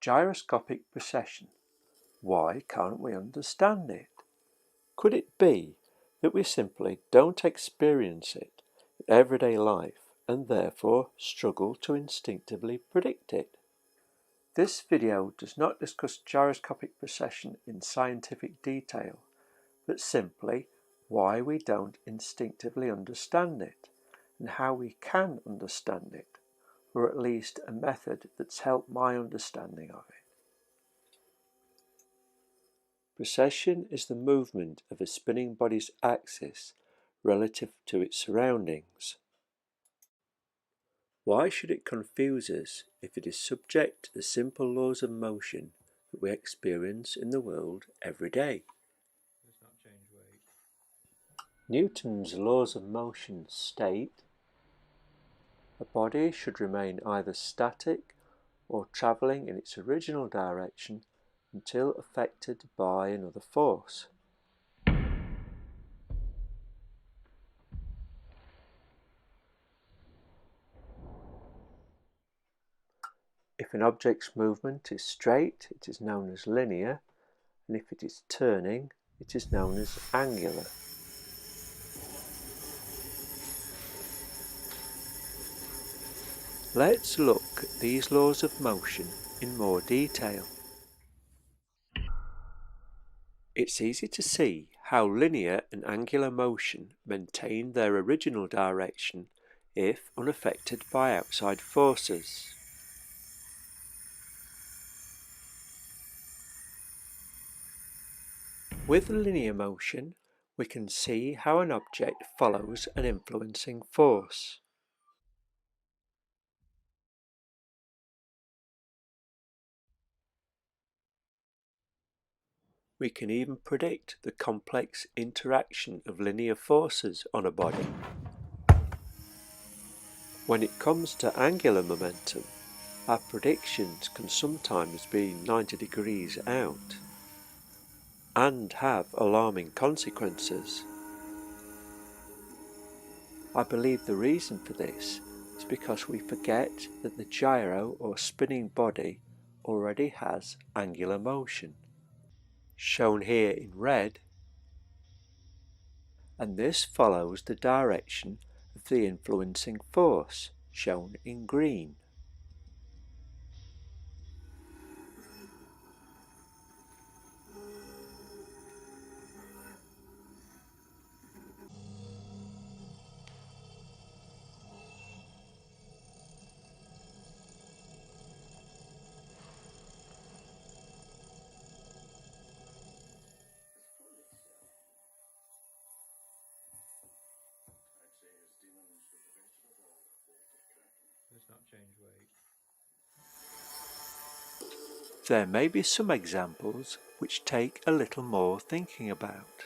Gyroscopic precession. Why can't we understand it? Could it be that we simply don't experience it in everyday life and therefore struggle to instinctively predict it? This video does not discuss gyroscopic precession in scientific detail, but simply why we don't instinctively understand it and how we can understand it, or at least a method that's helped my understanding of it. Precession is the movement of a spinning body's axis relative to its surroundings. Why should it confuse us if it is subject to the simple laws of motion that we experience in the world every day? Newton's laws of motion state a body should remain either static or travelling in its original direction until affected by another force. If an object's movement is straight, it is known as linear, and if it is turning, it is known as angular. Let's look at these laws of motion in more detail. It's easy to see how linear and angular motion maintain their original direction if unaffected by outside forces. With linear motion, we can see how an object follows an influencing force. We can even predict the complex interaction of linear forces on a body. When it comes to angular momentum, our predictions can sometimes be 90 degrees out and have alarming consequences. I believe the reason for this is because we forget that the gyro or spinning body already has angular motion, shown here in red, and this follows the direction of of the influencing force, shown in green. There may be some examples which take a little more thinking about.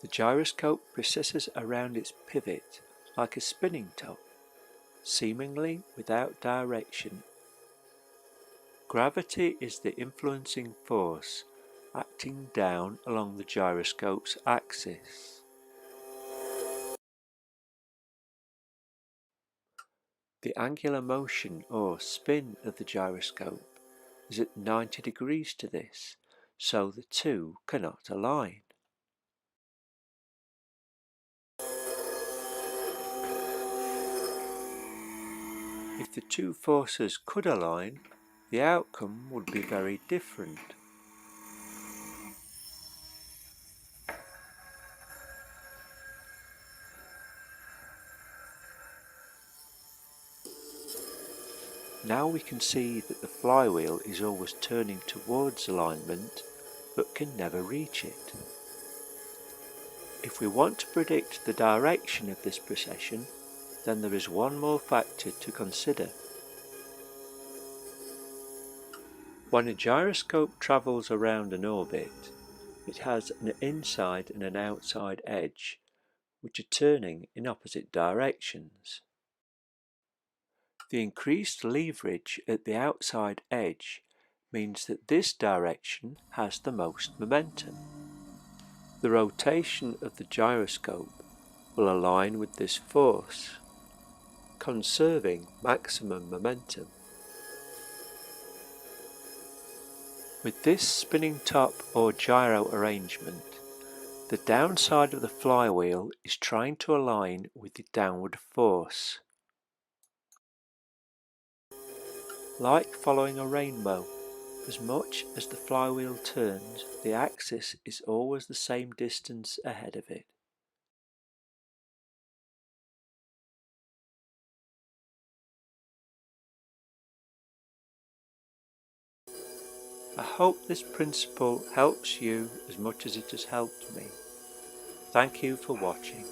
The gyroscope precesses around its pivot like a spinning top, seemingly without direction. Gravity is the influencing force acting down along the gyroscope's axis. The angular motion or spin of the gyroscope is at 90 degrees to this, so the two cannot align. If the two forces could align, the outcome would be very different. Now we can see that the flywheel is always turning towards alignment, but can never reach it. If we want to predict the direction of this precession, then there is one more factor to consider. When a gyroscope travels around an orbit, it has an inside and an outside edge, which are turning in opposite directions. The increased leverage at the outside edge means that this direction has the most momentum. The rotation of the gyroscope will align with this force, conserving maximum momentum. With this spinning top or gyro arrangement, the downside of the flywheel is trying to align with the downward force. Like following a rainbow, as much as the flywheel turns, the axis is always the same distance ahead of it. I hope this principle helps you as much as it has helped me. Thank you for watching.